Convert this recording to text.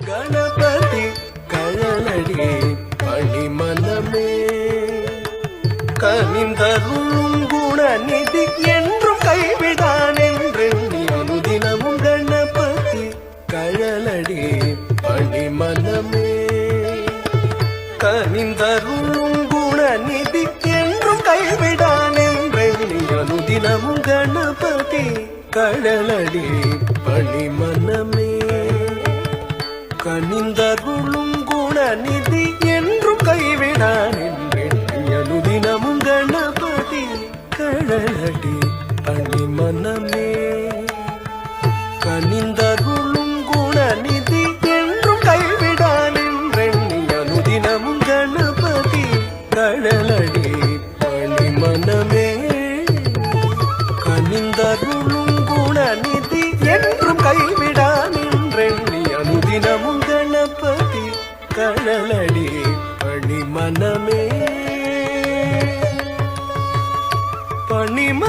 ಗಣಪತಿ ಕಳಲಡಿ பணிமனமே கனிந்தருளும் குணநிதி என்றும் கைவிடான் என்றெண்ணி அனுதினமும் கணபதி கழலடி பணிமனமே கனிந்தருளும் குணநிதி என்றும் கைவிடான் என்றெண்ணி அனுதினமும் கணபதி கழலடி பணிமனமே கனிந்தருளும் குணநிதி என்றும் கைவிடான் என்றெண்ணி அனுதினமும் கணபதி கழலடி பணிமனமே கனிந்தருளும் குணநிதி என்றும் கைவிடான் என்றெண்ணி அனுதினமும் கணபதி கழலடி பணிமனமே கனிந்தருளும் குணநிதி என்றும் கைவிடான் என்றெண்ணி அனுதினமும் கணபதி கழலடி பணிமனமே பணிம